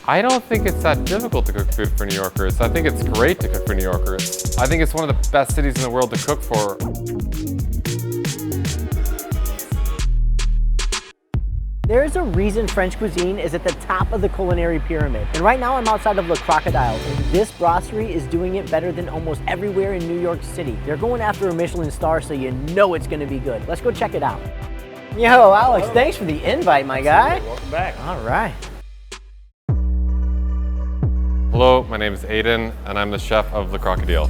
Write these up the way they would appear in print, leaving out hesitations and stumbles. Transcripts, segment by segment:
I don't think it's that difficult to cook food for New Yorkers. I think it's great to cook for New Yorkers. I think it's one of the best cities in the world to cook for. There is a reason French cuisine is at the top of the culinary pyramid. And right now I'm outside of Le Crocodile, and this brasserie is doing it better than almost everywhere in New York City. They're going after a Michelin star, so you know it's gonna be good. Let's go check it out. Yo, Alex, thanks for the invite, my guy. Welcome back. All right. Hello, my name is Aiden, and I'm the chef of Le Crocodile.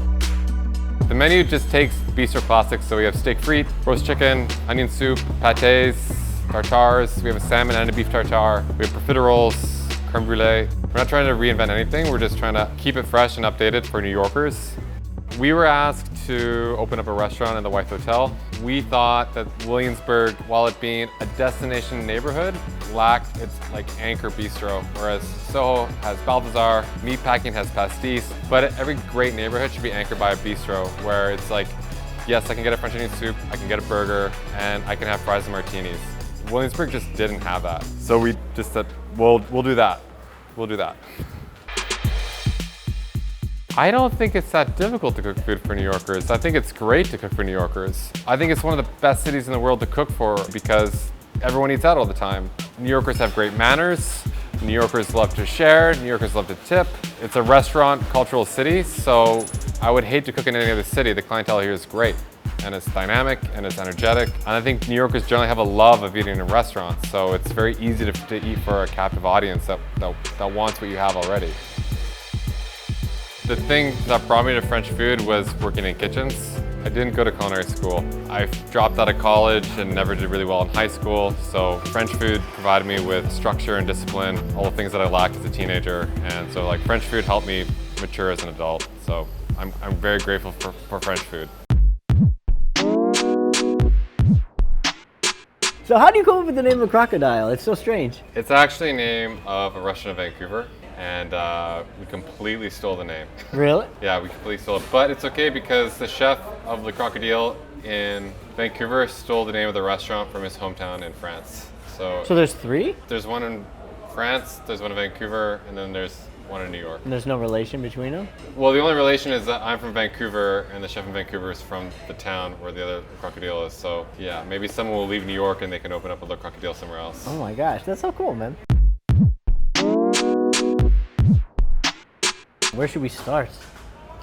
The menu just takes Bistro classics, so we have steak frite, roast chicken, onion soup, pâtés, tartares, we have a salmon and a beef tartare, we have profiteroles, crème brûlée. We're not trying to reinvent anything, we're just trying to keep it fresh and updated for New Yorkers. We were asked to open up a restaurant in the White Hotel. We thought that Williamsburg, while it being a destination neighborhood, lacked its anchor bistro, whereas Soho has Balthazar, Meatpacking has Pastis, but every great neighborhood should be anchored by a bistro where it's like, yes, I can get a French onion soup, I can get a burger, and I can have fries and martinis. Williamsburg just didn't have that. So we just said, we'll do that. We'll do that. I don't think it's that difficult to cook food for New Yorkers. I think it's great to cook for New Yorkers. I think it's one of the best cities in the world to cook for because everyone eats out all the time. New Yorkers have great manners. New Yorkers love to share. New Yorkers love to tip. It's a restaurant cultural city, so I would hate to cook in any other city. The clientele here is great, and it's dynamic, and it's energetic. And I think New Yorkers generally have a love of eating in restaurants, so it's very easy to eat for a captive audience that wants what you have already. The thing that brought me to French food was working in kitchens. I didn't go to culinary school. I dropped out of college and never did really well in high school, so French food provided me with structure and discipline, all the things that I lacked as a teenager, and so French food helped me mature as an adult, so I'm very grateful for French food. So how do you come up with the name of Crocodile? It's so strange. It's actually a name of a restaurant in Vancouver, and we completely stole the name. Really? Yeah, we completely stole it. But it's okay because the chef of Le Crocodile in Vancouver stole the name of the restaurant from his hometown in France. So there's three? There's one in France, there's one in Vancouver, and then there's one in New York. And there's no relation between them? Well, the only relation is that I'm from Vancouver and the chef in Vancouver is from the town where the other Crocodile is. So yeah, maybe someone will leave New York and they can open up a Le Crocodile somewhere else. Oh my gosh, that's so cool, man. Where should we start?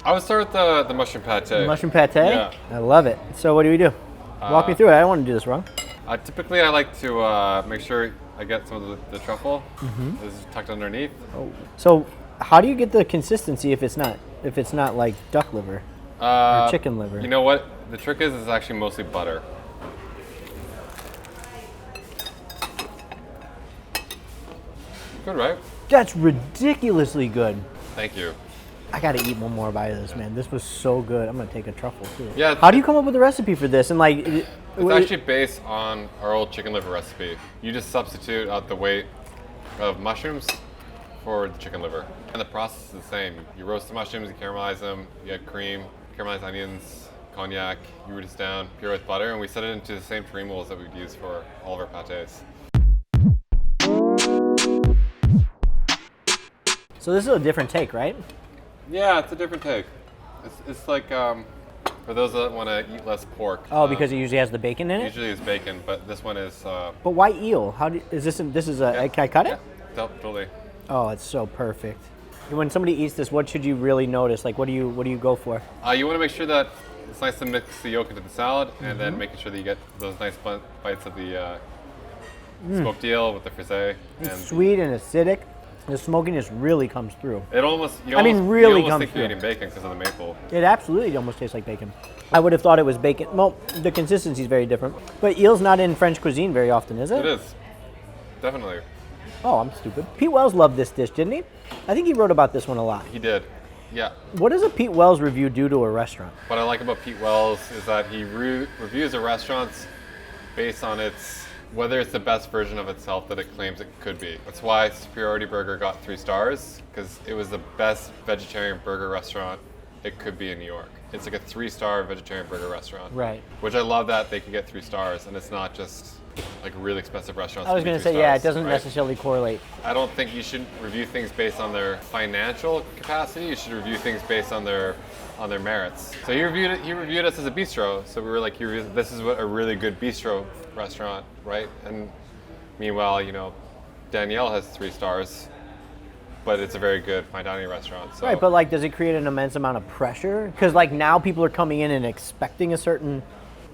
I would start with the Mushroom Pâté. The Mushroom Pâté? Yeah. I love it. So what do we do? Walk me through it. I don't want to do this wrong. Typically, I like to make sure I get some of the truffle. This is tucked underneath. Oh. So how do you get the consistency if it's not like duck liver or chicken liver? You know what? The trick is it's actually mostly butter. Good, right? That's ridiculously good. Thank you. I gotta eat one more bite of this, man. This was so good. I'm gonna take a truffle too. Yeah. How do you come up with the recipe for this? And it's actually based on our old chicken liver recipe. You just substitute out the weight of mushrooms for the chicken liver. And the process is the same. You roast the mushrooms, you caramelize them, you add cream, caramelized onions, cognac, you root this down, pure with butter, and we set it into the same tureen molds that we'd use for all of our pâtés. So this is a different take, right? Yeah, it's a different take. It's like for those that want to eat less pork. Oh, because it usually has the bacon in it? Usually it's bacon, but this one is. But why eel? Is this a? Can I cut it? Yeah, totally. Oh, it's so perfect. When somebody eats this, what should you really notice? Like, what do you go for? You want to make sure that it's nice to mix the yolk into the salad, and then making sure that you get those nice bites of the smoked eel with the frisée. It's sweet and acidic. The smokiness really comes through. It almost. Really you almost comes think through. you're eating bacon because of the maple. It absolutely almost tastes like bacon. I would have thought it was bacon. Well, the consistency is very different. But eel's not in French cuisine very often, is it? It is. Definitely. Oh, I'm stupid. Pete Wells loved this dish, didn't he? I think he wrote about this one a lot. He did. Yeah. What does a Pete Wells review do to a restaurant? What I like about Pete Wells is that he reviews the restaurants based on whether it's the best version of itself that it claims it could be. That's why Superiority Burger got 3 stars, because it was the best vegetarian burger restaurant it could be in New York. It's like a 3-star vegetarian burger restaurant. Right. Which I love that they can get 3 stars, and it's not just like really expensive restaurants. I was going to say, yeah, it doesn't necessarily correlate. I don't think you should review things based on their financial capacity. You should review things based on their merits. So he reviewed us as a bistro. So we were like, this is what a really good bistro restaurant, right? And meanwhile, you know, Danielle has 3 stars, but it's a very good fine dining restaurant. So. Right, but like, does it create an immense amount of pressure? Because like now people are coming in and expecting a certain.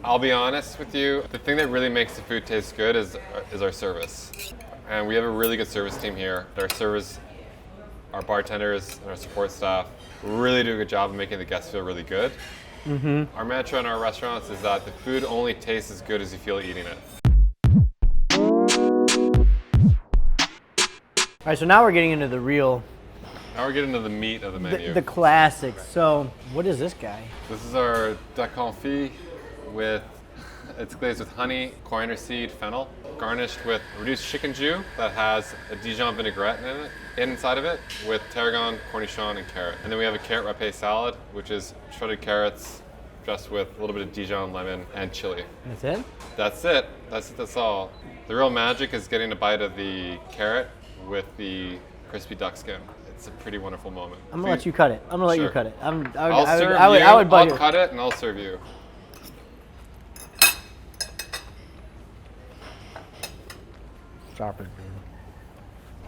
I'll be honest with you, the thing that really makes the food taste good is our service. And we have a really good service team here. Our bartenders and our support staff really do a good job of making the guests feel really good. Mm-hmm. Our mantra in our restaurants is that the food only tastes as good as you feel eating it. All right, so now we're getting into the real. Now we're getting into the meat of the menu. The classics. So what is this guy? This is our Confit it's glazed with honey, coriander seed, fennel, garnished with reduced chicken jus that has a Dijon vinaigrette inside of it with tarragon, cornichon, and carrot. And then we have a carrot râpé salad, which is shredded carrots dressed with a little bit of Dijon lemon and chili. That's it? That's it. That's all. The real magic is getting a bite of the carrot with the crispy duck skin. It's a pretty wonderful moment. I'm gonna let you cut it. I'm gonna let you cut it. I would cut it and I'll serve you.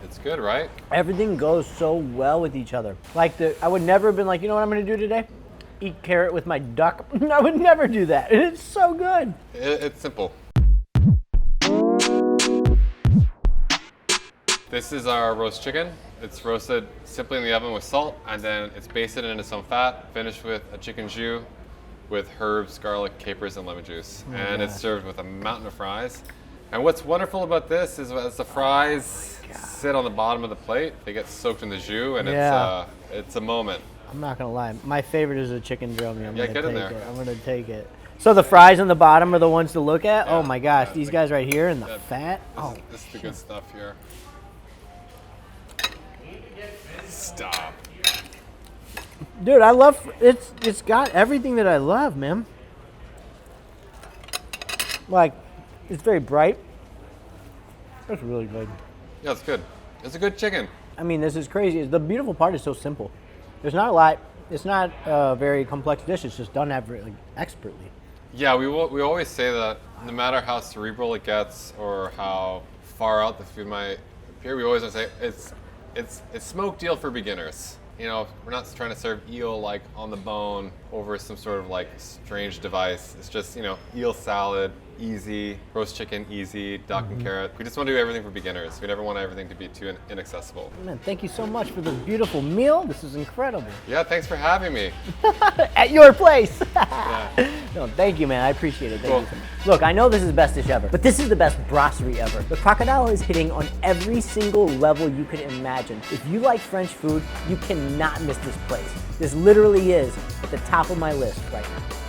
It's good, right? Everything goes so well with each other. Like I would never have been like, you know what I'm gonna do today? Eat carrot with my duck. I would never do that. And it's so good. It's simple. This is our roast chicken. It's roasted simply in the oven with salt, and then it's basted in its own fat, finished with a chicken jus with herbs, garlic, capers, and lemon juice. It's served with a mountain of fries. And what's wonderful about this is as the fries sit on the bottom of the plate, they get soaked in the jus, and it's a moment. I'm not gonna lie, my favorite is a chicken drummy. I'm gonna take it. So the fries on the bottom are the ones to look at? Oh my gosh, these guys right here and the fat. This is the good stuff here. Stop. Dude, I love it's got everything that I love, man. Like, it's very bright. That's really good. Yeah, it's good. It's a good chicken. I mean, this is crazy. The beautiful part is so simple. There's not a lot. It's not a very complex dish. It's just done like, expertly. Yeah, we always say that no matter how cerebral it gets or how far out the food might appear, we always say it's smoked eel for beginners. You know, we're not trying to serve eel like on the bone over some sort of like strange device. It's just, you know, eel salad, easy, roast chicken, easy, duck and carrot. We just want to do everything for beginners. We never want everything to be too inaccessible. Man, thank you so much for this beautiful meal. This is incredible. Yeah, thanks for having me. At your place. Yeah. No, thank you, man. I appreciate it. Thank Cool. you so much. Look, I know this is the best dish ever, but this is the best brasserie ever. The Crocodile is hitting on every single level you could imagine. If you like French food, you cannot miss this place. This literally is at the top of my list right now.